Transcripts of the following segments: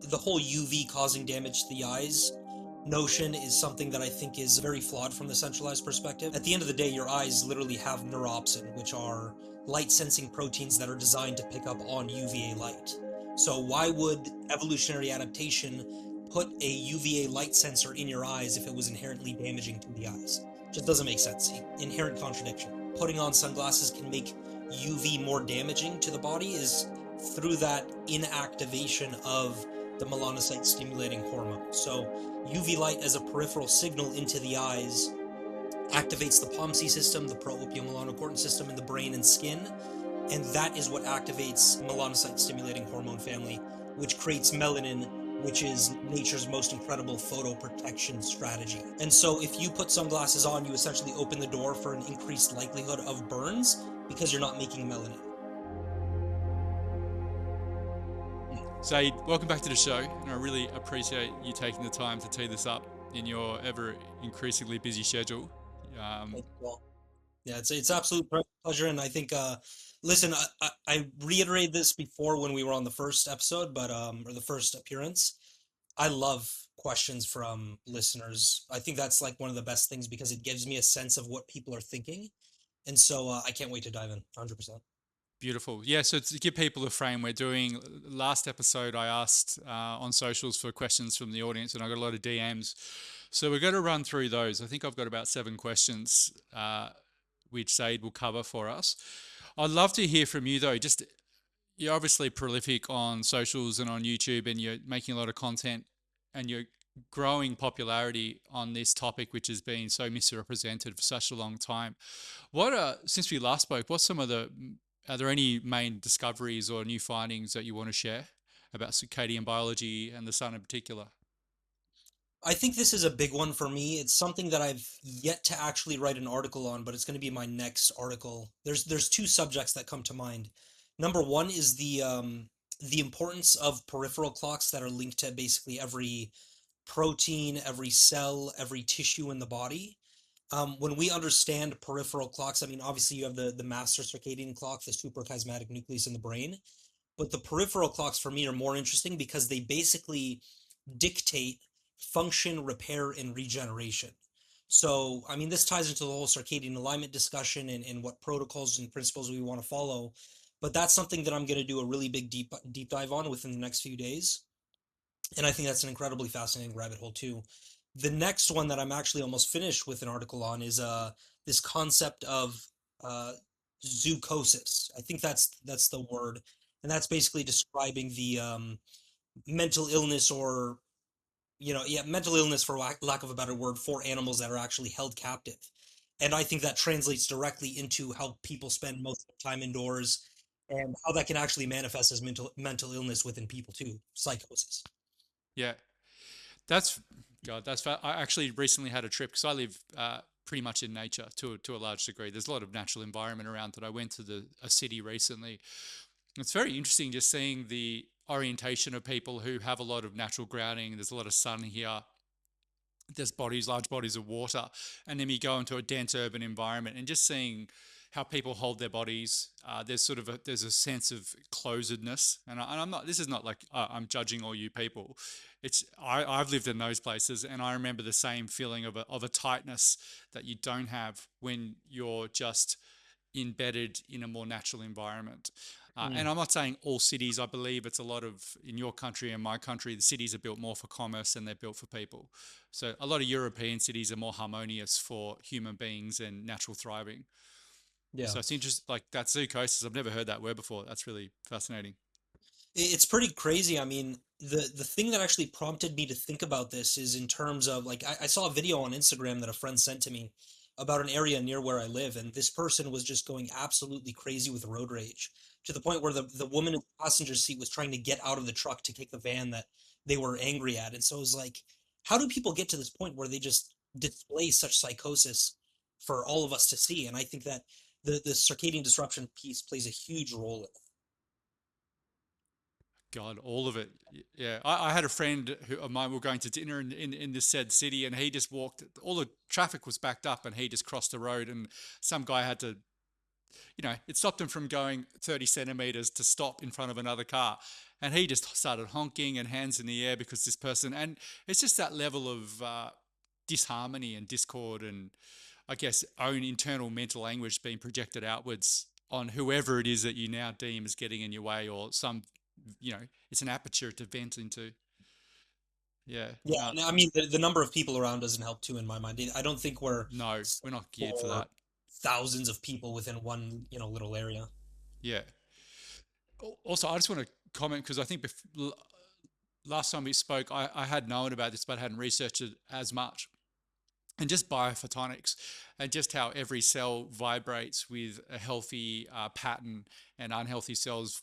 the whole UV causing damage to the eyes notion is something that I think is very flawed from the centralized perspective. At the end of the day, your eyes literally have neuropsin, which are light sensing proteins that are designed to pick up on UVA light. So why would evolutionary adaptation put a UVA light sensor in your eyes if it was inherently damaging to the eyes? Just doesn't make sense. Inherent contradiction. Putting on sunglasses can make UV more damaging to the body is through that inactivation of the melanocyte stimulating hormone. So UV light as a peripheral signal into the eyes activates the POMC system, the pro-opiomelanocortin system in the brain and skin, and that is what activates melanocyte stimulating hormone family, which creates melanin, which is nature's most incredible photoprotection strategy. And so if you put sunglasses on, you essentially open the door for an increased likelihood of burns because you're not making melanin. Zaid, welcome back to the show, and I really appreciate you taking the time to tee this up in your ever increasingly busy schedule. Um, Well, yeah, it's absolute pleasure, and I think listen, I reiterated this before when we were on the first episode, but or the first appearance. I love questions from listeners. I think that's like one of the best things because it gives me a sense of what people are thinking, and so I can't wait to dive in. 100%. Beautiful. Yeah, so to give people a frame, we're doing last episode. I asked on socials for questions from the audience, and I got a lot of DMs. So we're going to run through those. I think I've got about 7 questions, which Zaid will cover for us. I'd love to hear from you, though. Just you're obviously prolific on socials and on YouTube, and you're making a lot of content, and you're growing popularity on this topic, which has been so misrepresented for such a long time. What since we last spoke, what's some of the are there any main discoveries or new findings that you want to share about circadian biology and the sun in particular? I think this is a big one for me. It's something that I've yet to actually write an article on, but it's going to be my next article. There's two subjects that come to mind. Number one is the importance of peripheral clocks that are linked to basically every protein, every cell, every tissue in the body. When we understand peripheral clocks, I mean, obviously you have the master circadian clock, the suprachiasmatic nucleus in the brain, but the peripheral clocks for me are more interesting because they basically dictate function, repair, and regeneration. So, I mean, this ties into the whole circadian alignment discussion and what protocols and principles we want to follow. But that's something that I'm going to do a really big deep dive on within the next few days. And I think that's an incredibly fascinating rabbit hole too. The next one that I'm actually almost finished with an article on is this concept of uh zoochosis. I think that's the word. And that's basically describing the mental illness or yeah, mental illness for lack of a better word for animals that are actually held captive. And I think that translates directly into how people spend most of their time indoors and how that can actually manifest as mental illness within people too, psychosis. Yeah, that's God. I actually recently had a trip because I live pretty much in nature to a large degree. There's a lot of natural environment around that. I went to a city recently. It's very interesting just seeing the orientation of people who have a lot of natural grounding. There's a lot of sun here. There's large bodies of water, and then you go into a dense urban environment, and just seeing how people hold their bodies. There's a sense of closedness, and I'm not. This is not like I'm judging all you people. I've lived in those places, and I remember the same feeling of a tightness that you don't have when you're just embedded in a more natural environment. Mm. And I'm not saying all cities. I believe it's a lot of in your country and my country. The cities are built more for commerce than they're built for people. So a lot of European cities are more harmonious for human beings and natural thriving. Yeah. So it's interesting, like that zoochosis. I've never heard that word before. That's really fascinating. It's pretty crazy. I mean, the thing that actually prompted me to think about this is in terms of like I saw a video on Instagram that a friend sent to me about an area near where I live, and this person was just going absolutely crazy with road rage to the point where the woman in the passenger seat was trying to get out of the truck to take the van that they were angry at. And so it was like, how do people get to this point where they just display such psychosis for all of us to see? And I think that the circadian disruption piece plays a huge role in it. God, all of it. Yeah, I had a friend of mine. We were going to dinner in this said city, and he just walked. All the traffic was backed up, and he just crossed the road, and some guy had to it stopped him from going 30 centimeters to stop in front of another car. And he just started honking and hands in the air because this person, and it's just that level of disharmony and discord and I guess own internal mental anguish being projected outwards on whoever it is that you now deem as getting in your way or it's an aperture to vent into. Yeah, Yeah, no, and I mean the number of people around doesn't help too in my mind. I don't think we're no, we're not geared for for that. thousands of people within one, little area. Yeah. Also, I just want to comment because I think last time we spoke, I had known about this, but I hadn't researched it as much. And just biophotonics and just how every cell vibrates with a healthy pattern and unhealthy cells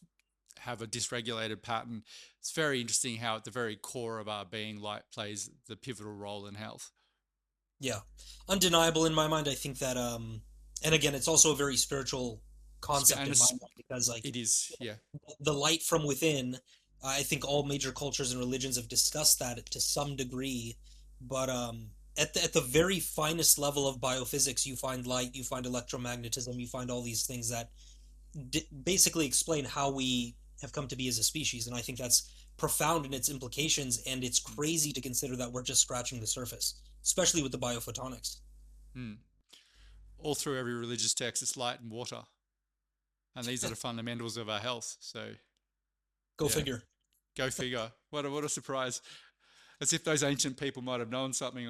have a dysregulated pattern. It's very interesting how at the very core of our being, light plays the pivotal role in health. Yeah. Undeniable in my mind. I think that and again, it's also a very spiritual concept And in my mind because like it is, yeah. the light from within, I think all major cultures and religions have discussed that to some degree, but at the very finest level of biophysics, you find light, you find electromagnetism, you find all these things that basically explain how we have come to be as a species, and I think that's profound in its implications, and it's crazy to consider that we're just scratching the surface, especially with the biophotonics. Mm. All through every religious text, it's light and water. And these are the fundamentals of our health. So, Go yeah, figure. go figure. What a surprise. As if those ancient people might have known something.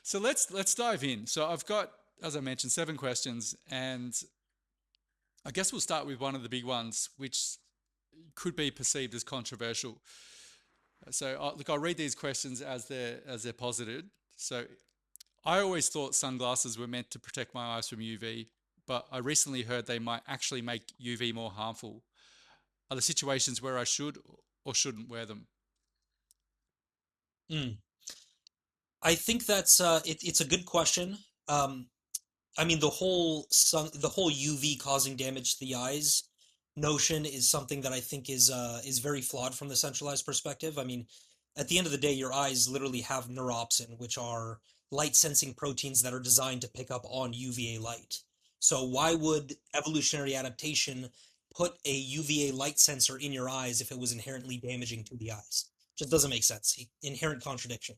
So let's dive in. So I've got, as I mentioned, 7 questions, and I guess we'll start with one of the big ones, which could be perceived as controversial. So look, I'll read these questions as they're posited. So I always thought sunglasses were meant to protect my eyes from UV, but I recently heard they might actually make UV more harmful. Are there situations where I should or shouldn't wear them? Mm. I think that's it's a good question. Um, I mean, the whole UV causing damage to the eyes notion is something that I think is very flawed from the centralized perspective. I mean, at the end of the day, your eyes literally have neuropsin, which are light sensing proteins that are designed to pick up on UVA light. So why would evolutionary adaptation put a UVA light sensor in your eyes if it was inherently damaging to the eyes? Just doesn't make sense. Inherent contradiction.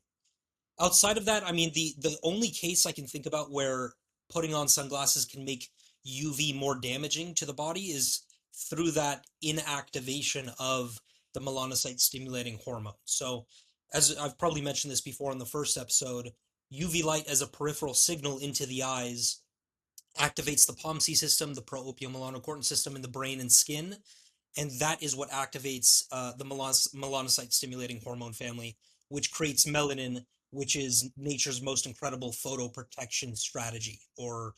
Outside of that, I mean, the only case I can think about where putting on sunglasses can make UV more damaging to the body is through that inactivation of the melanocyte stimulating hormone. So, as I've probably mentioned this before in the first episode, UV light as a peripheral signal into the eyes activates the POMC system, the pro-opiomelanocortin system in the brain and skin, and that is what activates the melanocyte stimulating hormone family, which creates melanin, which is nature's most incredible photoprotection strategy or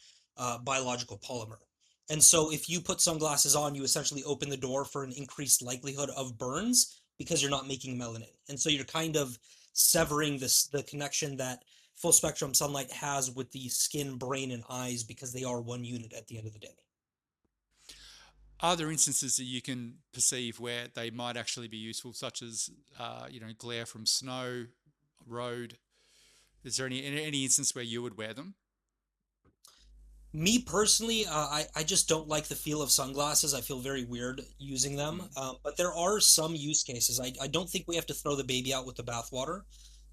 biological polymer. And so, if you put sunglasses on, you essentially open the door for an increased likelihood of burns because you're not making melanin. And so, you're kind of severing the connection that full spectrum sunlight has with the skin, brain, and eyes because they are one unit at the end of the day. Are there instances that you can perceive where they might actually be useful, such as glare from snow, road? Is there any instance where you would wear them? Me personally, I just don't like the feel of sunglasses. I feel very weird using them. Mm, But there are some use cases. I don't think we have to throw the baby out with the bathwater.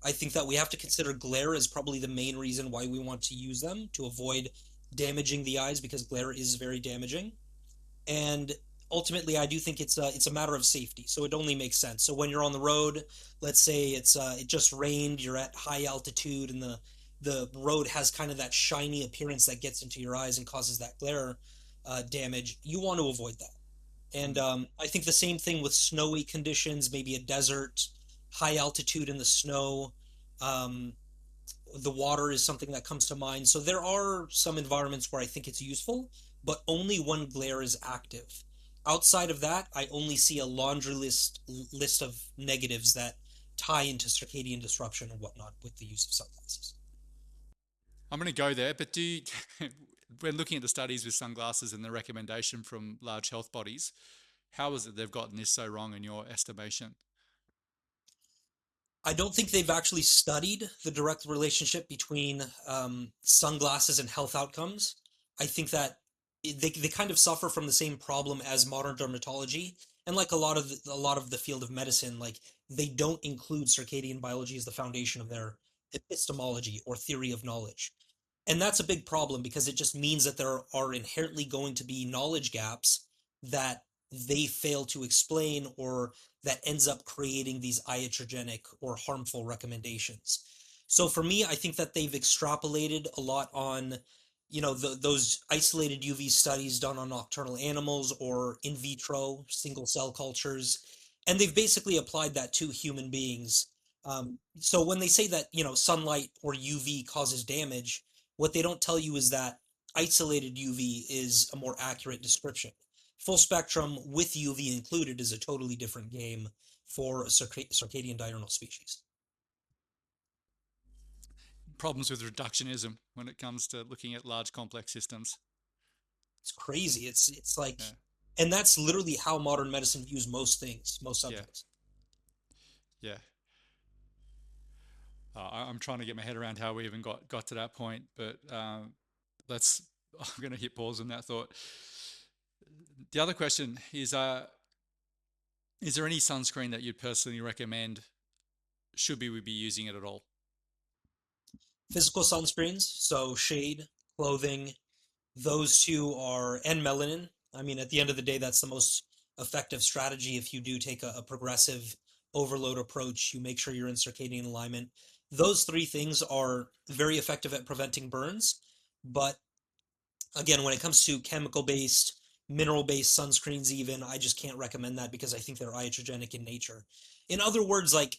I think that we have to consider glare as probably the main reason why we want to use them to avoid damaging the eyes because glare is very damaging. And ultimately, I do think it's a matter of safety. So it only makes sense. So when you're on the road, let's say it just rained, you're at high altitude, and the road has kind of that shiny appearance that gets into your eyes and causes that glare damage. You want to avoid that. And mm. I think the same thing with snowy conditions, maybe a desert, high altitude in the snow. Um, the water is something that comes to mind. So there are some environments where I think it's useful, but only when glare is active. Outside of that, I only see a laundry list of negatives that tie into circadian disruption and whatnot with the use of sunglasses. I'm going to go there, but when looking at the studies with sunglasses and the recommendation from large health bodies, how is it they've gotten this so wrong in your estimation? I don't think they've actually studied the direct relationship between sunglasses and health outcomes. I think that they kind of suffer from the same problem as modern dermatology, and like a lot of the field of medicine, like they don't include circadian biology as the foundation of their epistemology or theory of knowledge. And that's a big problem because it just means that there are inherently going to be knowledge gaps that they fail to explain, or that ends up creating these iatrogenic or harmful recommendations. So for me, I think that they've extrapolated a lot on, those isolated UV studies done on nocturnal animals or in vitro single cell cultures, and they've basically applied that to human beings. So when they say that, sunlight or UV causes damage, what they don't tell you is that isolated UV is a more accurate description. Full spectrum with UV included is a totally different game for a circadian diurnal species. Problems with reductionism when it comes to looking at large complex systems. It's crazy. It's like, Yeah, and that's literally how modern medicine views most things, most yeah, subjects. yeah. I'm trying to get my head around how we even got to that point, but let's. I'm going to hit pause on that thought. The other question is there any sunscreen that you'd personally recommend? Should we be using it at all? Physical sunscreens, so shade, clothing, those two are, and melanin. I mean, at the end of the day, that's the most effective strategy. If you do take a progressive overload approach, you make sure you're in circadian alignment. Those three things are very effective at preventing burns. But again, when it comes to chemical based, mineral based sunscreens, even, I just can't recommend that because I think they're iatrogenic in nature. In other words, like,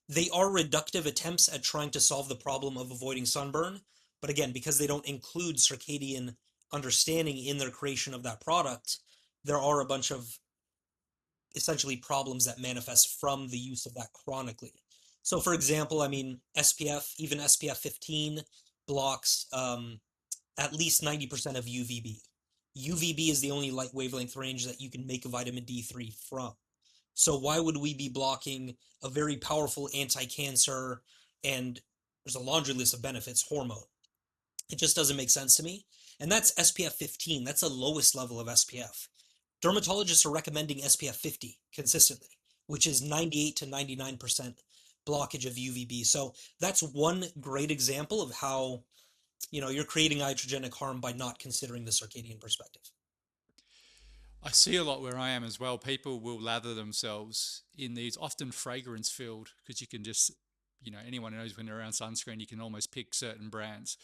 they are reductive attempts at trying to solve the problem of avoiding sunburn. But again, because they don't include circadian understanding in their creation of that product, there are a bunch of essentially problems that manifest from the use of that chronically. So, for example, I mean, SPF, even SPF 15 blocks at least 90% of UVB. UVB is the only light wavelength range that you can make a vitamin D3 from. So why would we be blocking a very powerful anti-cancer, and there's a laundry list of benefits, hormone? It just doesn't make sense to me. And that's SPF 15. That's the lowest level of SPF. Dermatologists are recommending SPF 50 consistently, which is 98 to 99% blockage of UVB. So that's one great example of how, you're creating iatrogenic harm by not considering the circadian perspective. I see a lot where I am as well. People will lather themselves in these often fragrance filled because you can just, anyone knows when they're around sunscreen, you can almost pick certain brands.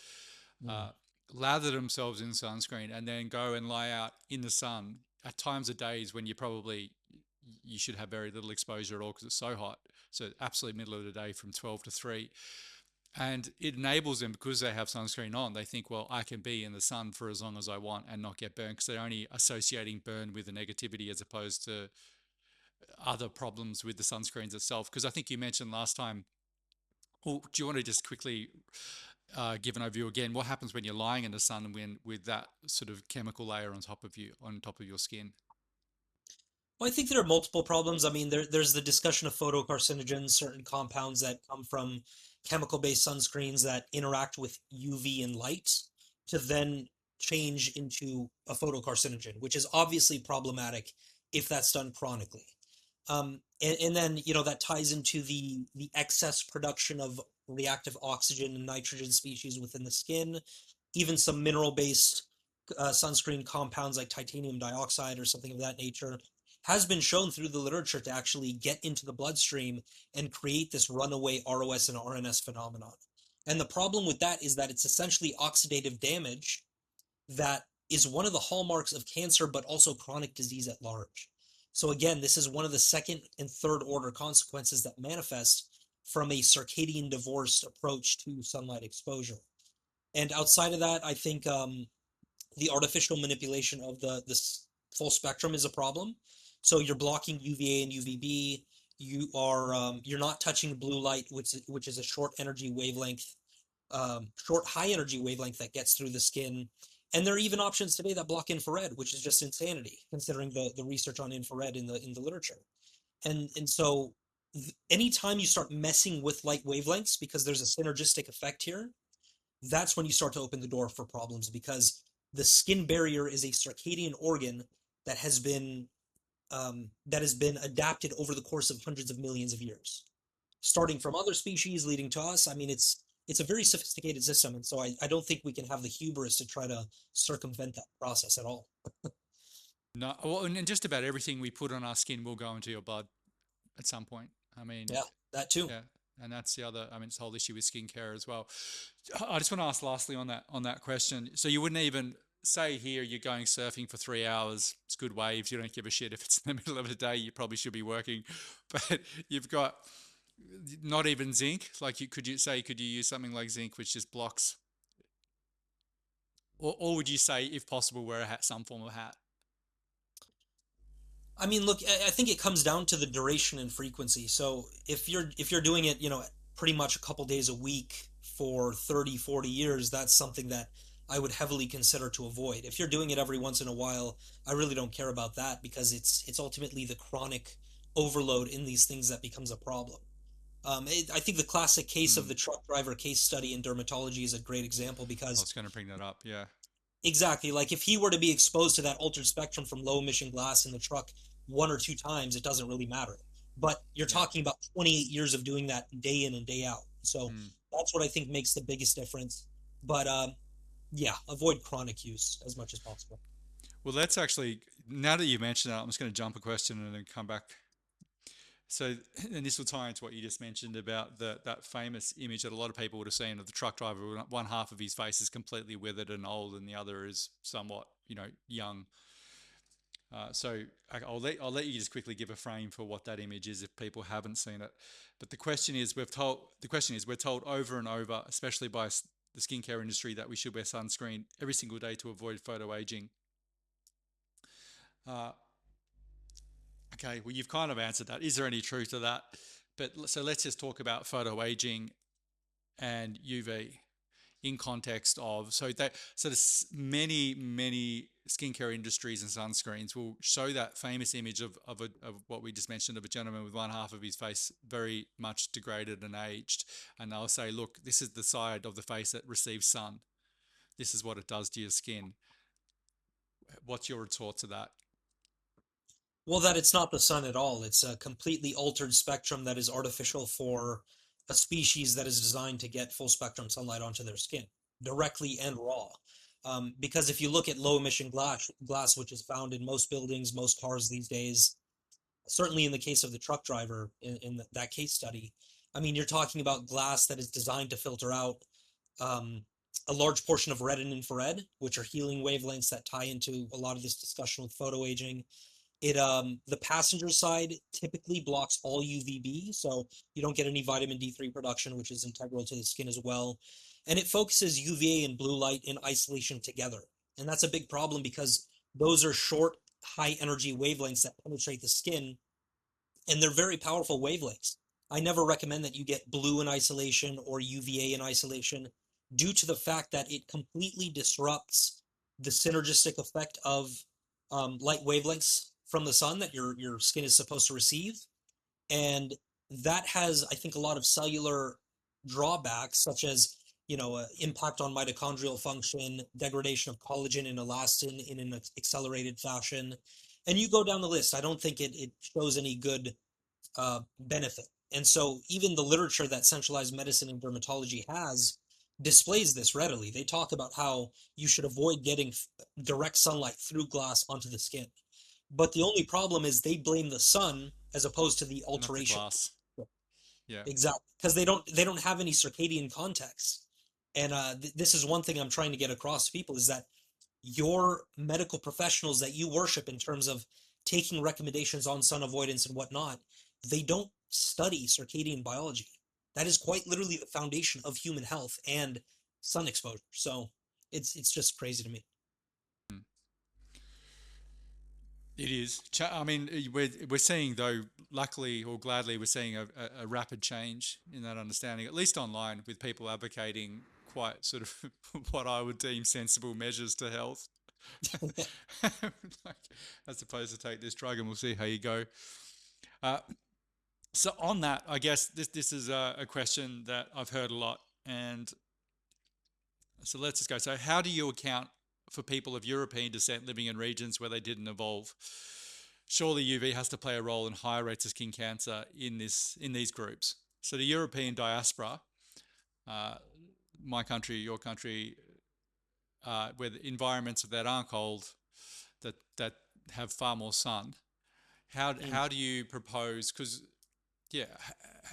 Mm. Uh, lather themselves in sunscreen and then go and lie out in the sun at times of days when you should have very little exposure at all because it's so hot. So absolute middle of the day from 12 to 3. And it enables them because they have sunscreen on. They think, well, I can be in the sun for as long as I want and not get burned because they're only associating burn with the negativity as opposed to other problems with the sunscreens itself. Because I think you mentioned last time, well, do you want to just quickly give an overview again? What happens when you're lying in the sun when with that sort of chemical layer on top of your skin? Well, I think there are multiple problems. I mean, there's the discussion of photocarcinogens, certain compounds that come from chemical-based sunscreens that interact with UV and light to then change into a photocarcinogen, which is obviously problematic if that's done chronically. And then, that ties into the excess production of reactive oxygen and nitrogen species within the skin, even some mineral-based sunscreen compounds like titanium dioxide or something of that nature has been shown through the literature to actually get into the bloodstream and create this runaway ROS and RNS phenomenon. And the problem with that is that it's essentially oxidative damage that is one of the hallmarks of cancer, but also chronic disease at large. So again, this is one of the second and third order consequences that manifest from a circadian divorced approach to sunlight exposure. And outside of that, I think the artificial manipulation of the this full spectrum is a problem. So you're blocking UVA and UVB. You're not touching blue light, which is a short energy wavelength, short high energy wavelength that gets through the skin. And there are even options today that block infrared, which is just insanity considering the research on infrared in the literature. And so Anytime you start messing with light wavelengths, because there's a synergistic effect here, that's when you start to open the door for problems, because the skin barrier is a circadian organ that has been adapted over the course of hundreds of millions of years, starting from other species leading to us. I mean, it's a very sophisticated system, and so I don't think we can have the hubris to try to circumvent that process at all. No, well, and just about everything we put on our skin will go into your blood at some point. I mean, Yeah, that too. yeah, and that's the other. I mean, it's the whole issue with skincare as well. I just want to ask lastly on that question. So you wouldn't even say here you're going surfing for 3 hours. It's good waves. You don't give a shit if it's in the middle of the day. You probably should be working, but you've got not even zinc. Like could you use something like zinc, which just blocks, or would you say, if possible, wear a hat, some form of hat? I mean, look, I think it comes down to the duration and frequency. So if you're doing it, pretty much a couple days a week for 30, 40 years, that's something that I would heavily consider to avoid. If you're doing it every once in a while, I really don't care about that, because it's ultimately the chronic overload in these things that becomes a problem. I think the classic case of Hmm. the truck driver case study in dermatology is a great example, I because was going to bring that up. Yeah, exactly. Like if he were to be exposed to that altered spectrum from low emission glass in the truck one or two times, it doesn't really matter. But you're yeah. talking about 28 years of doing that day in and day out. So Hmm. that's what I think makes the biggest difference. But yeah, avoid chronic use as much as possible. Well, that's actually, now that you mentioned that, I'm just going to jump a question and then come back. So, and this will tie into what you just mentioned about that famous image that a lot of people would have seen of the truck driver. One half of his face is completely withered and old, and the other is somewhat, young. So I'll let you just quickly give a frame for what that image is if people haven't seen it. But the question is we're told over and over, especially by the skincare industry, that we should wear sunscreen every single day to avoid photo aging. Uh, okay, well you've kind of answered that. Is there any truth to that? But so let's just talk about photo aging and UV in context of, so there's many skincare industries and sunscreens will show that famous image of what we just mentioned, of a gentleman with one half of his face very much degraded and aged, and they'll say, look, this is the side of the face that receives sun, this is what it does to your skin. What's your retort to that? Well, that it's not the sun at all. It's a completely altered spectrum that is artificial for a species that is designed to get full spectrum sunlight onto their skin, directly and raw. Because if you look at low emission glass, which is found in most buildings, most cars these days, certainly in the case of the truck driver in that case study, I mean, you're talking about glass that is designed to filter out um, a large portion of red and infrared, which are healing wavelengths that tie into a lot of this discussion with photo aging. The passenger side typically blocks all UVB, so you don't get any vitamin D3 production, which is integral to the skin as well. And it focuses UVA and blue light in isolation together. And that's a big problem, because those are short, high energy wavelengths that penetrate the skin, and they're very powerful wavelengths. I never recommend that you get blue in isolation or UVA in isolation, due to the fact that it completely disrupts the synergistic effect of light wavelengths from the sun that your skin is supposed to receive. And that has, I think, a lot of cellular drawbacks, such as impact on mitochondrial function, degradation of collagen and elastin in an accelerated fashion. And you go down the list. I don't think it shows any good benefit. And so even the literature that centralized medicine and dermatology has displays this readily. They talk about how you should avoid getting direct sunlight through glass onto the skin. But the only problem is they blame the sun as opposed to the Not the alteration. glass. Yeah. Exactly, because they don't have any circadian context. And this is one thing I'm trying to get across to people, is that your medical professionals that you worship in terms of taking recommendations on sun avoidance and whatnot, they don't study circadian biology. That is quite literally the foundation of human health and sun exposure. So it's just crazy to me. Mm. It is. I mean, we're seeing, though, luckily or gladly, we're seeing a rapid change in that understanding, at least online, with people advocating quite sort of what I would deem sensible measures to health. Like, as opposed to take this drug and we'll see how you go. Uh, So on that, I guess this is a question that I've heard a lot, and so let's just go. So how do you account for people of European descent living in regions where they didn't evolve? Surely UV has to play a role in higher rates of skin cancer in these groups. So the European diaspora, uh, my country, your country, where the environments that aren't cold, that have far more sun. Mm. How do you propose? Because yeah,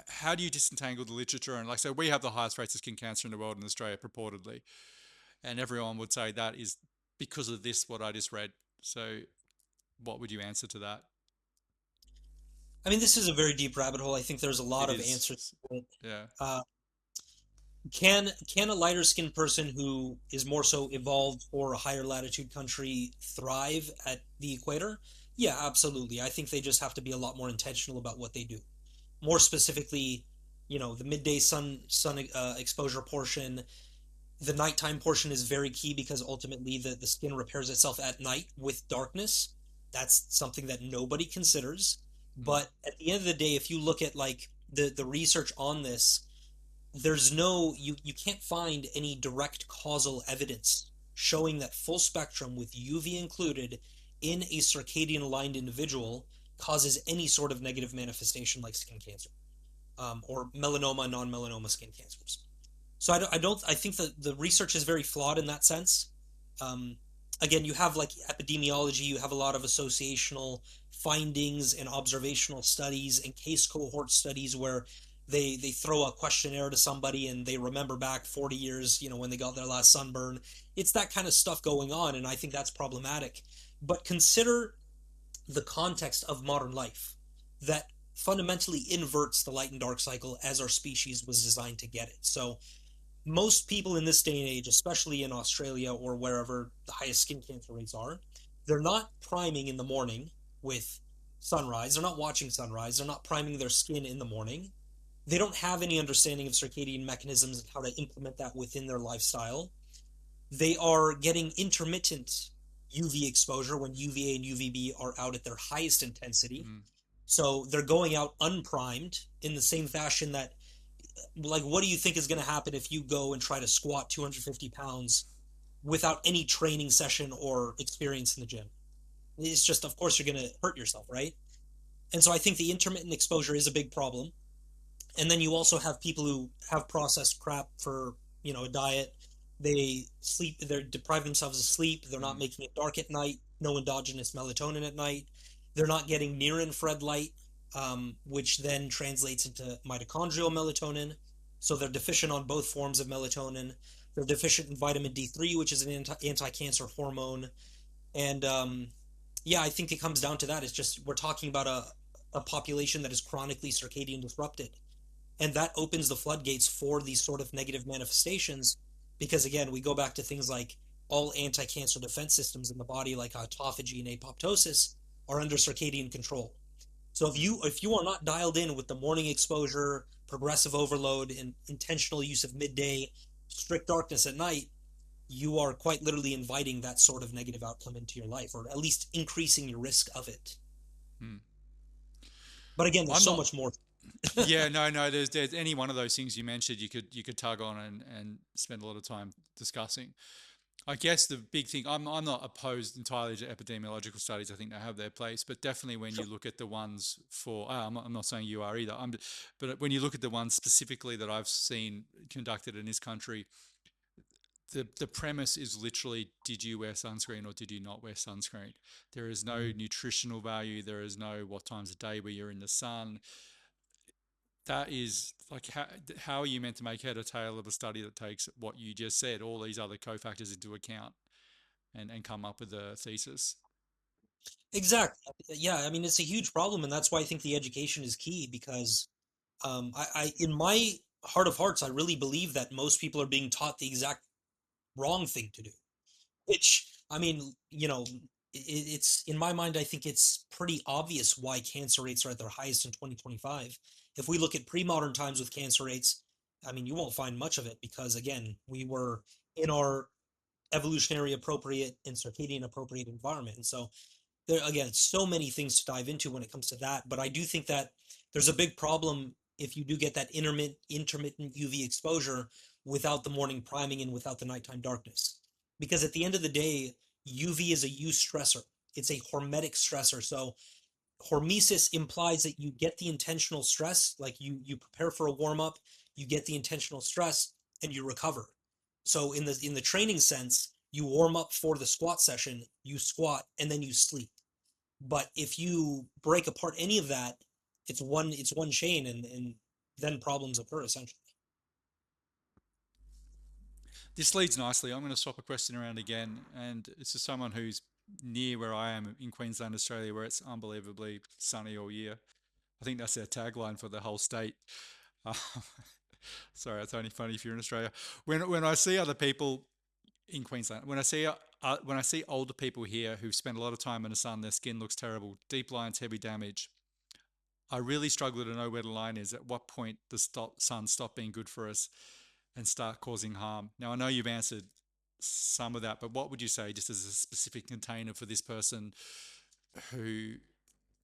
how do you disentangle the literature? And like, so we have the highest rates of skin cancer in the world in Australia, purportedly, and everyone would say that is because of this what I just read. So what would you answer to that? I mean, this is a very deep rabbit hole. I think there's a lot It of answers is, to it. yeah. Uh, can a lighter skinned person who is more so evolved for a higher latitude country thrive at the equator? Yeah, absolutely. I think they just have to be a lot more intentional about what they do. More specifically, the midday sun exposure portion, the nighttime portion is very key because ultimately the skin repairs itself at night with darkness. That's something that nobody considers. Mm, But at the end of the day, if you look at like the research on this, you can't find any direct causal evidence showing that full spectrum with UV included in a circadian aligned individual causes any sort of negative manifestation like skin cancer, or melanoma, non-melanoma skin cancers. So I think that the research is very flawed in that sense. Um, Again, you have like epidemiology, you have a lot of associational findings and observational studies and case cohort studies where they throw a questionnaire to somebody and they remember back 40 years, when they got their last sunburn. It's that kind of stuff going on, and I think that's problematic. But consider the context of modern life that fundamentally inverts the light and dark cycle as our species was designed to get it. So most people in this day and age, especially in Australia or wherever the highest skin cancer rates are, they're not priming in the morning with sunrise. They're not watching sunrise. They're not priming their skin in the morning. They don't have any understanding of circadian mechanisms and how to implement that within their lifestyle. They are getting intermittent UV exposure when UVA and UVB are out at their highest intensity. mm, So they're going out unprimed in the same fashion that, like, what do you think is going to happen if you go and try to squat 250 pounds without any training session or experience in the gym? It's just, of course, you're going to hurt yourself, right? And so I think the intermittent exposure is a big problem. And then you also have people who have processed crap for, a diet. They sleep, they deprive themselves of sleep. They're not mm, making it dark at night, no endogenous melatonin at night. They're not getting near infrared light, which then translates into mitochondrial melatonin. So they're deficient on both forms of melatonin. They're deficient in vitamin D3, which is an anti-cancer hormone. And yeah, I think it comes down to that. It's just we're talking about a population that is chronically circadian disrupted, and that opens the floodgates for these sort of negative manifestations, because again we go back to things like all anti-cancer defense systems in the body like autophagy and apoptosis are under circadian control. So if mm. you are not dialed in with the morning exposure, progressive overload, and intentional use of midday, strict darkness at night, you are quite literally inviting that sort of negative outcome into your life, or at least increasing your risk of it. Mm. But again, there's I'm so not. much more. Yeah, no, no. There's any one of those things you mentioned. You could tug on and spend a lot of time discussing. I guess the big thing, I'm not opposed entirely to epidemiological studies. I think they have their place, but definitely when you Sure. look at the ones for, I'm not saying you are either. But when you look at the ones specifically that I've seen conducted in this country, the premise is literally, did you wear sunscreen or did you not wear sunscreen? There is no Mm. nutritional value. There is no what times of day where you're in the sun. That is like how are you meant to make head or tail of a study that takes what you just said, all these other cofactors into account, and come up with a thesis? Exactly. Yeah, I mean it's a huge problem, and that's why I think the education is key because in my heart of hearts, I really believe that most people are being taught the exact wrong thing to do. Which, I mean, it's in my mind, I think it's pretty obvious why cancer rates are at their highest in 2025. If we look at pre-modern times with cancer rates, I mean, you won't find much of it because again, we were in our evolutionary appropriate and circadian appropriate environment. And so there again, so many things to dive into when it comes to that, but I do think that there's a big problem if you do get that intermittent UV exposure without the morning priming and without the nighttime darkness. Because at the end of the day, UV is a U stressor. It's a hormetic stressor. So hormesis implies that you get the intentional stress, like you prepare for a warm up, you get the intentional stress, and you recover. So in the training sense, you warm up for the squat session, you squat, and then you sleep. But if you break apart any of that, it's one chain, and then problems occur essentially. This leads nicely. I'm going to swap a question around again, and it's to someone who's near where I am in Queensland, Australia, where it's unbelievably sunny all year. I think that's their tagline for the whole state. Uh, sorry, it's only funny if you're in Australia. When I see other people in Queensland, when I see older people here who've spent a lot of time in the sun, their skin looks terrible, deep lines, heavy damage. I really struggle to know where the line is. At what point does sun stop being good for us and start causing harm? Now, I know you've answered some of that, but what would you say, just as a specific container for this person who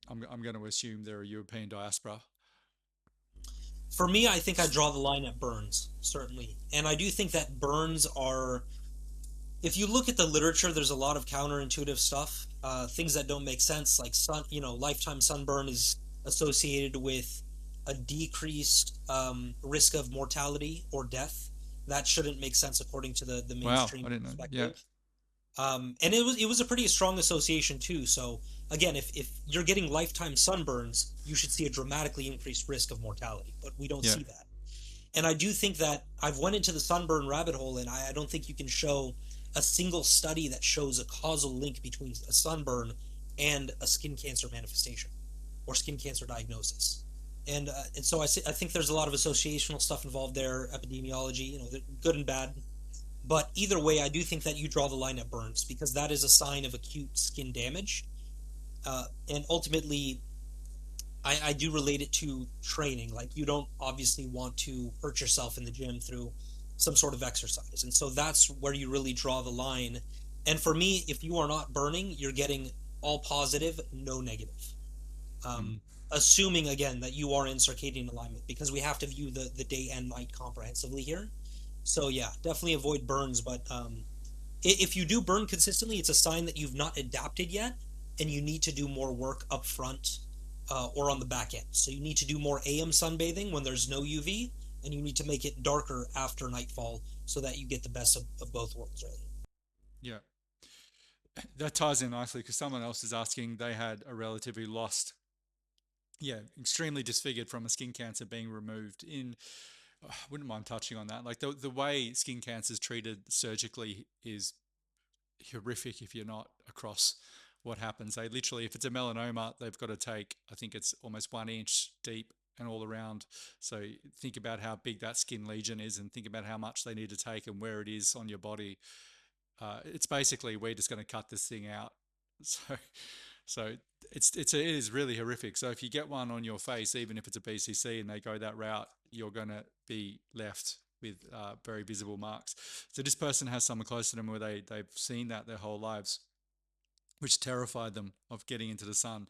I'm going to assume they're a European diaspora? For me, I think I draw the line at burns, certainly. And I do think that burns are, if you look at the literature, there's a lot of counterintuitive stuff, things that don't make sense, like lifetime sunburn is associated with a decreased risk of mortality or death. That shouldn't make sense according to the Wow, I mainstream didn't know. Yeah, perspective. And it was a pretty strong association too. So again, if you're getting lifetime sunburns, you should see a dramatically increased risk of mortality, but we don't yeah. see that. And I do think that I've went into the sunburn rabbit hole, and I don't think you can show a single study that shows a causal link between a sunburn and a skin cancer manifestation or skin cancer diagnosis. And so I think there's a lot of associational stuff involved there, epidemiology, good and bad. But either way, I do think that you draw the line at burns because that is a sign of acute skin damage. And ultimately, I do relate it to training. Like, you don't obviously want to hurt yourself in the gym through some sort of exercise. And so that's where you really draw the line. And for me, if you are not burning, you're getting all positive, no negative. Mm. Um, Assuming, again, that you are in circadian alignment because we have to view the day and night comprehensively here. So yeah, definitely avoid burns. But if you do burn consistently, it's a sign that you've not adapted yet, and you need to do more work up front or on the back end. So you need to do more AM sunbathing when there's no UV, and you need to make it darker after nightfall so that you get the best of both worlds, really. Yeah, that ties in nicely because someone else is asking. They had a relatively lost, yeah, extremely disfigured from a skin cancer being removed. I wouldn't mind touching on that. Like the way skin cancer is treated surgically is horrific if you're not across what happens. They literally, if it's a melanoma, they've got to take, I think it's almost 1 inch deep and all around. So think about how big that skin lesion is and think about how much they need to take and where it is on your body. It's basically, we're just going to cut this thing out. So, so it is really horrific. So if you get one on your face, even if it's a BCC and they go that route, you're going to be left with very visible marks. So this person has someone close to them where they've seen that their whole lives, which terrified them of getting into the sun.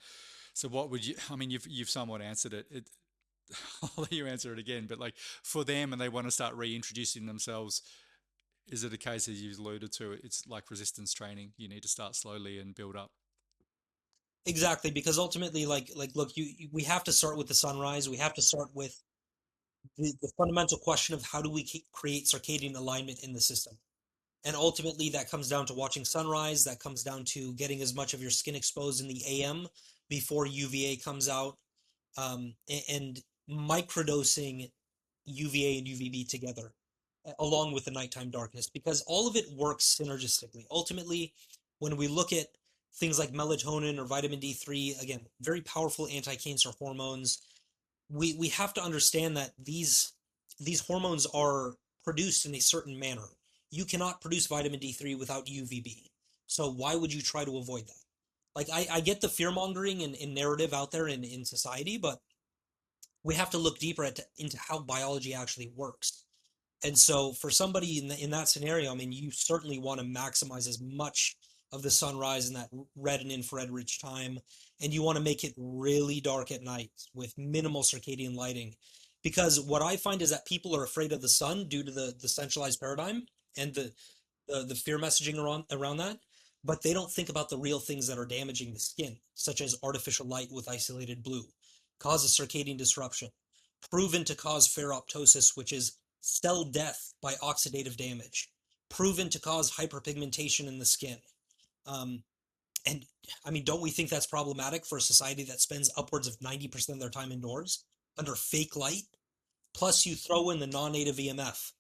So what would you? I mean, you've somewhat answered it. I'll let you answer it again. But like for them, and they want to start reintroducing themselves, is it a case as you alluded to? It's like resistance training. You need to start slowly and build up. Exactly, because ultimately, look, we have to start with the sunrise. We have to start with the fundamental question of how do we create circadian alignment in the system. And ultimately, that comes down to watching sunrise. That comes down to getting as much of your skin exposed in the AM before UVA comes out, and microdosing UVA and UVB together, along with the nighttime darkness, because all of it works synergistically. Ultimately, when we look at things like melatonin or vitamin D3, again, very powerful anti-cancer hormones, we have to understand that these hormones are produced in a certain manner. You cannot produce vitamin D3 without UVB. So why would you try to avoid that? Like, I get the fear mongering and narrative out there in society, but we have to look deeper into how biology actually works. And so for somebody in that scenario, I mean, you certainly want to maximize as much of the sunrise and that red and infrared rich time, and you want to make it really dark at night with minimal circadian lighting. Because what I find is that people are afraid of the sun due to the centralized paradigm and the fear messaging around that, but they don't think about the real things that are damaging the skin, such as artificial light with isolated blue, causes circadian disruption, proven to cause pharoptosis, which is cell death by oxidative damage, proven to cause hyperpigmentation in the skin. Um, and I mean, don't we think that's problematic for a society that spends upwards of 90% of their time indoors under fake light? Plus, you throw in the non-native EMF,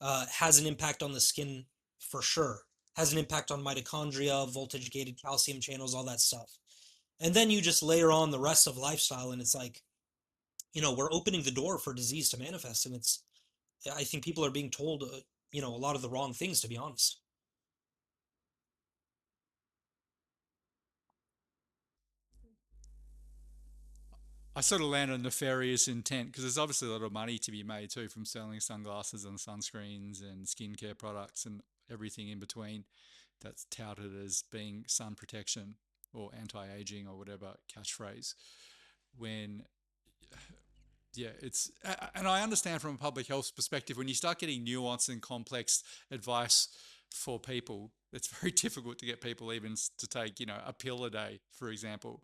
has an impact on the skin for sure. Has an impact on mitochondria, voltage-gated calcium channels, all that stuff. And then you just layer on the rest of lifestyle, and it's like, we're opening the door for disease to manifest, and I think people are being told, a lot of the wrong things, to be honest. I sort of land on nefarious intent because there's obviously a lot of money to be made too from selling sunglasses and sunscreens and skincare products and everything in between that's touted as being sun protection or anti-aging or whatever catchphrase. When yeah, it's and I understand from a public health perspective when you start getting nuanced and complex advice for people, it's very difficult to get people even to take a pill a day, for example,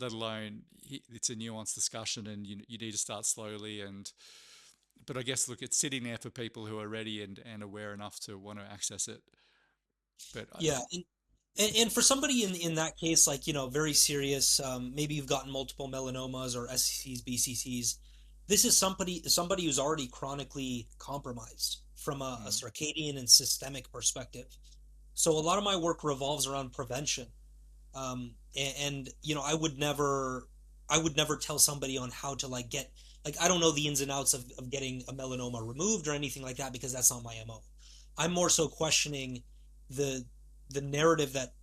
let alone it's a nuanced discussion and you need to start slowly. And but I guess look, it's sitting there for people who are ready and aware enough to want to access it. But Yeah, and for somebody in that case, like, very serious, maybe you've gotten multiple melanomas or SCCs, BCCs. This is somebody who's already chronically compromised from a mm, circadian and systemic perspective. So a lot of my work revolves around prevention. And I would never tell somebody on how to like get, like, I don't know the ins and outs of getting a melanoma removed or anything like that because that's not my MO. I'm more so questioning the the narrative that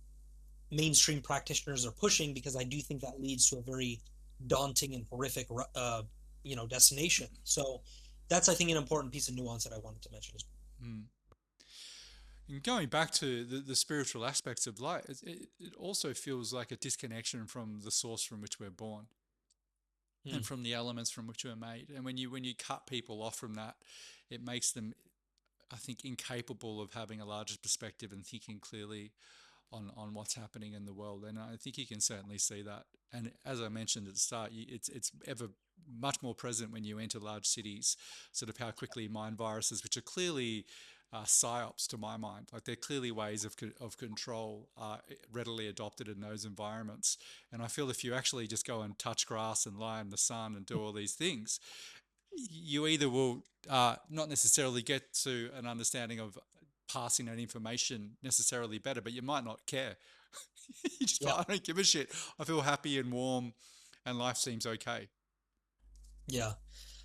mainstream practitioners are pushing because I do think that leads to a very daunting and horrific destination. So that's, I think, an important piece of nuance that I wanted to mention as mm. And going back to the spiritual aspects of light, it also feels like a disconnection from the source from which we're born well. and from the elements from which we're made. And when you cut people off from that, it makes them, I think, incapable of having a larger perspective and thinking clearly on what's happening in the world. And I think you can certainly see that. And as I mentioned at the start, it's ever much more present when you enter large cities. Sort of how quickly mind viruses, which are clearly psyops to my mind, like they're clearly ways of control, are readily adopted in those environments. And I feel if you actually just go and touch grass and lie in the sun and do all these things, you either will not necessarily get to an understanding of passing that information necessarily better, but you might not care. You just Yeah. I don't give a shit. I feel happy and warm, and life seems okay. Yeah.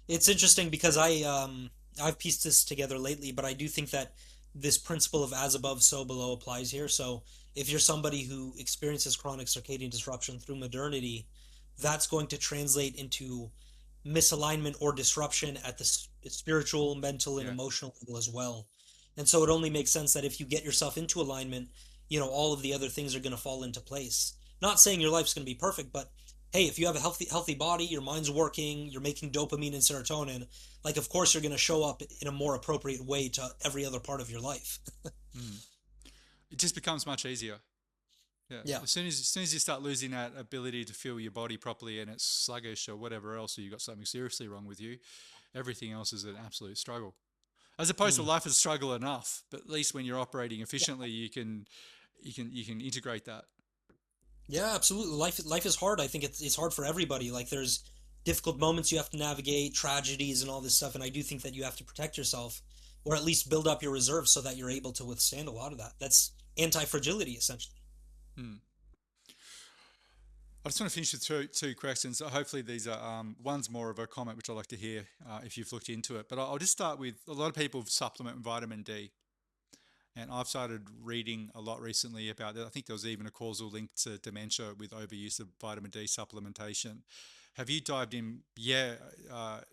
It's interesting because I've pieced this together lately, but I do think that this principle of as above, so below applies here. So if you're somebody who experiences chronic circadian disruption through modernity, that's going to translate into misalignment or disruption at the spiritual, mental, and Yeah. emotional level as well. And so it only makes sense that if you get yourself into alignment, all of the other things are going to fall into place. Not saying your life's going to be perfect, but hey, if you have a healthy body, your mind's working, you're making dopamine and serotonin, like, of course you're going to show up in a more appropriate way to every other part of your life. Mm. It just becomes much easier. Yeah. Yeah. As soon as you start losing that ability to feel your body properly and it's sluggish or whatever else, or you've got something seriously wrong with you, everything else is an absolute struggle. As opposed to Mm. life is struggle enough, but at least when you're operating Yeah. efficiently, you can integrate that. Yeah, absolutely. Life is hard. I think it's hard for everybody. Like, there's difficult moments you have to navigate, tragedies and all this stuff, and I do think that you have to protect yourself or at least build up your reserves so that you're able to withstand a lot of that. That's anti-fragility essentially. Hmm. I just want to finish with two questions. Hopefully, these are one's more of a comment, which I'd like to hear if you've looked into it. But I'll just start with a lot of people supplement vitamin D, and I've started reading a lot recently about that. I think there was even a causal link to dementia with overuse of vitamin D supplementation. Have you dived in? Yeah, I'll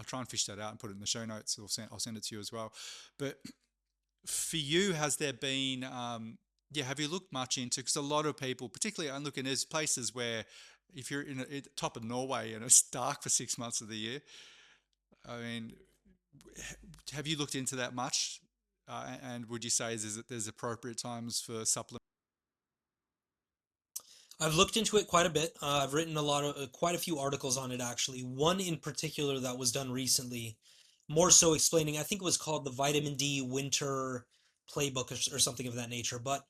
try and fish that out and put it in the show notes. I'll send it to you as well. But for you, has there been? Yeah, have you looked much into, because a lot of people, particularly I'm looking, there's places where if you're in the top of Norway and it's dark for 6 months of the year, I mean, have you looked into that much? And would you say there's appropriate times for supplement? I've looked into it quite a bit. I've written quite a few articles on it actually. One in particular that was done recently, more so explaining, I think it was called the Vitamin D Winter Playbook or something of that nature. But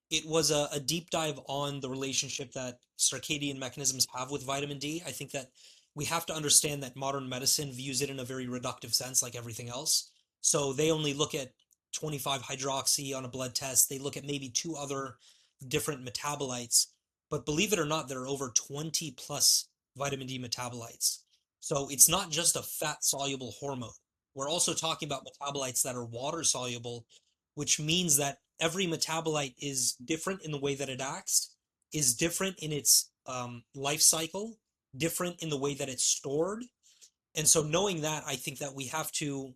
it was a deep dive on the relationship that circadian mechanisms have with vitamin D. I think that we have to understand that modern medicine views it in a very reductive sense, like everything else. So they only look at 25 hydroxy on a blood test. They look at maybe two other different metabolites. But believe it or not, there are over 20 plus vitamin D metabolites. So it's not just a fat soluble hormone. We're also talking about metabolites that are water soluble, which means that every metabolite is different in the way that it acts, is different in its life cycle, different in the way that it's stored. And so, knowing that, I think that we have to,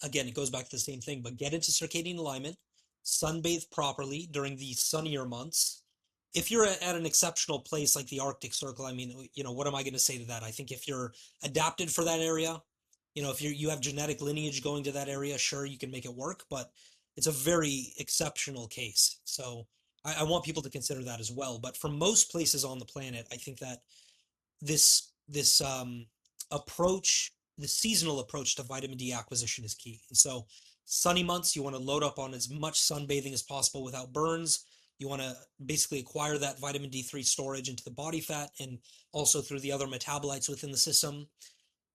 again, it goes back to the same thing, but get into circadian alignment, sunbathe properly during the sunnier months. If you're at an exceptional place like the Arctic Circle, I mean, what am I going to say to that? I think if you're adapted for that area, if you have genetic lineage going to that area, sure, you can make it work, but it's a very exceptional case. So I want people to consider that as well. But for most places on the planet, I think that this approach, the seasonal approach to vitamin D acquisition is key. And so, sunny months, you want to load up on as much sunbathing as possible without burns. You want to basically acquire that vitamin D3 storage into the body fat and also through the other metabolites within the system.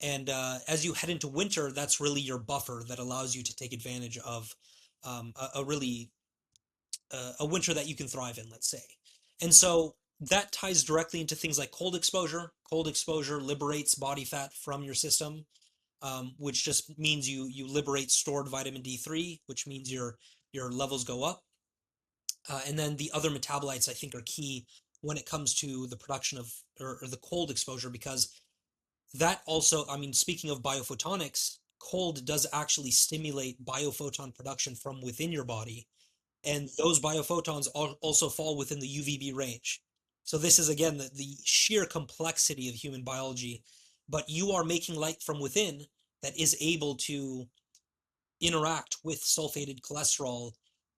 And as you head into winter, that's really your buffer that allows you to take advantage of a really a winter that you can thrive in, let's say. And so that ties directly into things like cold exposure. Cold exposure liberates body fat from your system, which just means you liberate stored vitamin D3, which means your levels go up. And then the other metabolites I think are key when it comes to the production of or the cold exposure because that also, I mean, speaking of biophotonics, cold does actually stimulate biophoton production from within your body, and those biophotons also fall within the UVB range. So this is again the sheer complexity of human biology, but you are making light from within that is able to interact with sulfated cholesterol.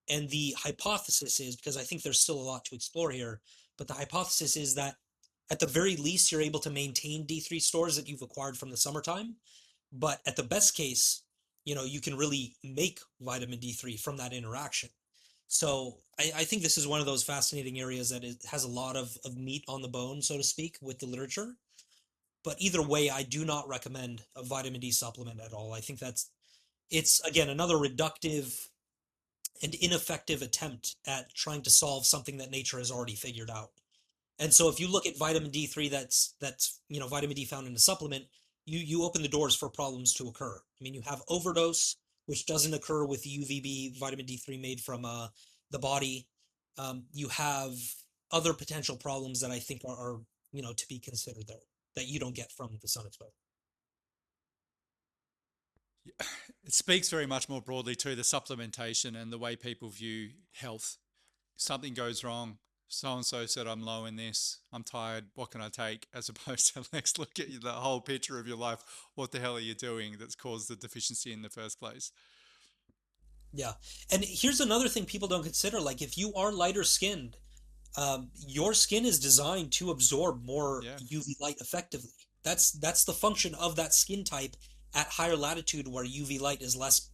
And the hypothesis is, because I think there's still a lot to explore here, but the hypothesis is that at the very least, you're able to maintain D3 stores that you've acquired from the summertime. But at the best case, you can really make vitamin D3 from that interaction. So I think this is one of those fascinating areas that it has a lot of meat on the bone, so to speak, with the literature. But either way, I do not recommend a vitamin D supplement at all. I think it's again another reductive and ineffective attempt at trying to solve something that nature has already figured out. And so if you look at vitamin D3, that's vitamin D found in a supplement, you open the doors for problems to occur. I mean, you have overdose, which doesn't occur with UVB vitamin D3 made from the body. You have other potential problems that I think are to be considered there that you don't get from the sun exposure. It speaks very much more broadly to the supplementation and the way people view health. Something goes wrong. So and so said I'm low in this. I'm tired. What can I take? As opposed to let's look at the whole picture of your life. What the hell are you doing that's caused the deficiency in the first place? Yeah, and here's another thing people don't consider: like if you are lighter skinned, your skin is designed to absorb more Yeah. UV light effectively. That's the function of that skin type at higher latitude where UV light is less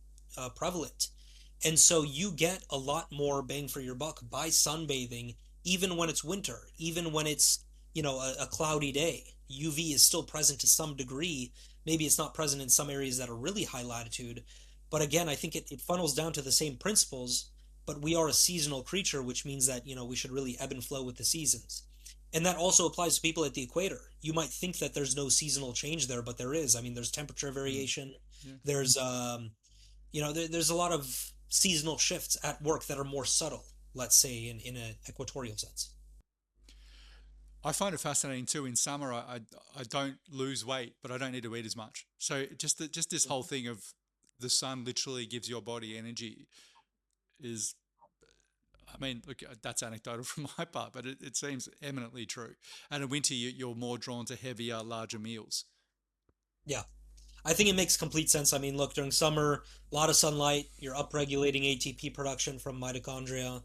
prevalent. And so you get a lot more bang for your buck by sunbathing, even when it's winter, even when it's, a cloudy day. UV is still present to some degree. Maybe it's not present in some areas that are really high latitude. But again, I think it funnels down to the same principles, but we are a seasonal creature, which means that, we should really ebb and flow with the seasons. And that also applies to people at the equator. You might think that there's no seasonal change there, but there is. I mean, there's temperature Mm. variation. Yeah. There's a lot of seasonal shifts at work that are more subtle, let's say, in an equatorial sense. I find it fascinating too. In summer, I don't lose weight, but I don't need to eat as much. So just this whole thing of the sun literally gives your body energy is I mean, look, that's anecdotal from my part, but it seems eminently true. And in winter, you're more drawn to heavier, larger meals. Yeah. I think it makes complete sense. I mean, look, during summer, a lot of sunlight, you're upregulating ATP production from mitochondria.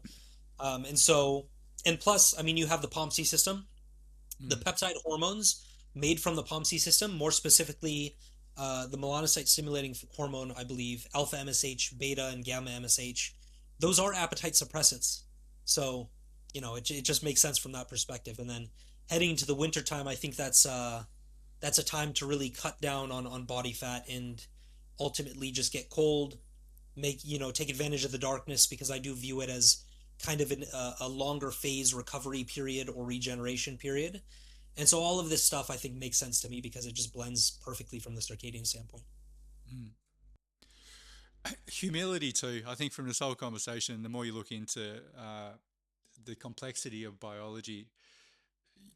And so, and plus, I mean, you have the POMC system, the Mm, peptide hormones made from the POMC system, more specifically, the melanocyte stimulating hormone, I believe, alpha MSH, beta, and gamma MSH. Those are appetite suppressants. So, it just makes sense from that perspective. And then heading into the winter time, I think that's a time to really cut down on body fat and ultimately just get cold, take advantage of the darkness because I do view it as kind of a longer phase recovery period or regeneration period. And so all of this stuff I think makes sense to me because it just blends perfectly from the circadian standpoint. mm. Humility too. I think from this whole conversation, the more you look into the complexity of biology,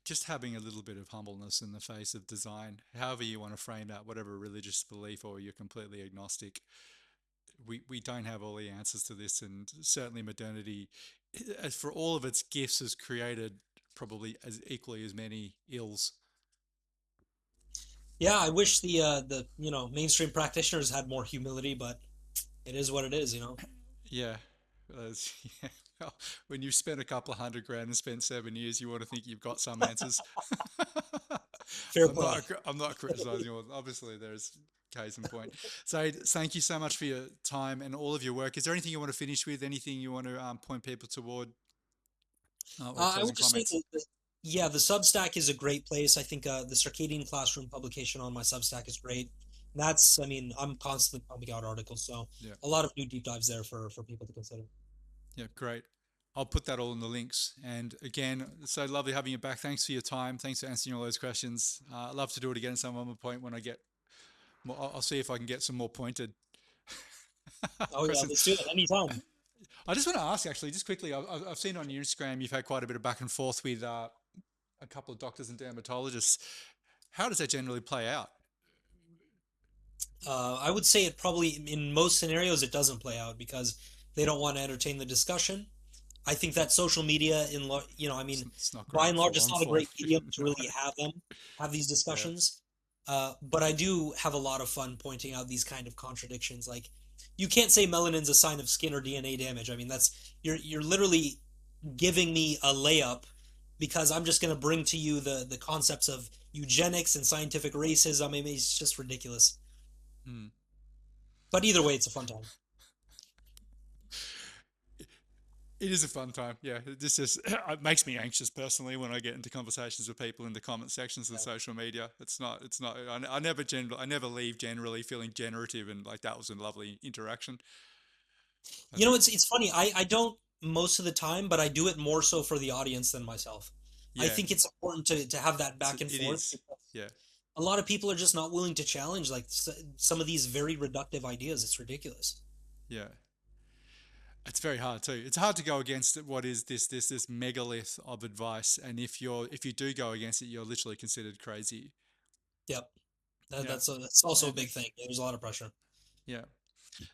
just having a little bit of humbleness in the face of design, however you want to frame that, whatever religious belief or you're completely agnostic, we don't have all the answers to this, and certainly modernity, as for all of its gifts, has created probably as equally as many ills. Yeah, I wish the mainstream practitioners had more humility, but it is what it is. Yeah. Yeah. Well, when you've spent a couple of 100 grand and spent 7 years, you want to think you've got some answers. Fair play. I'm not criticizing you. Obviously, there's case in point. So, thank you so much for your time and all of your work. Is there anything you want to finish with? Anything you want to point people toward, or I closing would just say comments? yeah, the Substack is a great place. I think the Circadian Classroom publication on my Substack is great. I mean, I'm constantly pumping out articles, so Yeah. a lot of new deep dives there for people to consider. Yeah, great. I'll put that all in the links. And again, so lovely having you back. Thanks for your time. Thanks for answering all those questions. I'd love to do it again at some other point when I get more. I'll see if I can get some more pointed Oh yeah, questions. let's do it anytime. I just want to ask, actually, just quickly. I've seen on your Instagram you've had quite a bit of back and forth with a couple of doctors and dermatologists. How does that generally play out? I would say it probably in most scenarios it doesn't play out because they don't want to entertain the discussion. I think that social media I mean, It's not by and great for large, it's long not a form. great medium to really have these Yeah. discussions. But I do have a lot of fun pointing out these kind of contradictions. Like, you can't say melanin's a sign of skin or DNA damage. I mean, you're literally giving me a layup because I'm just going to bring to you the concepts of eugenics and scientific racism. I mean, it's just ridiculous. Hmm. But either way, it's a fun time. It is a fun time. Yeah, this is it makes me anxious personally when I get into conversations with people in the comment sections of Yeah. social media. It's not. It's not. I never I never leave generally feeling generative and like that was a lovely interaction. I think. It's funny. I don't most of the time, but I do it more so for the audience than myself. I Yeah, think it's important to have that back and it forth is. because Yeah, a lot of people are just not willing to challenge like some of these very reductive ideas. It's ridiculous. yeah. It's very hard too. It's hard to go against what is this megalith of advice, and if you do go against it, you're literally considered crazy. Yep. Yeah, That's also a and big thing. There's a lot of pressure. yeah.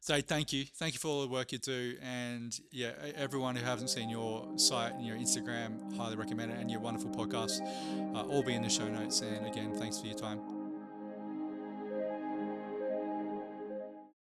So thank you for all the work you do, and yeah, everyone who hasn't seen your site and your Instagram, highly recommend it, and your wonderful podcast, all be in the show notes. And again, thanks for your time.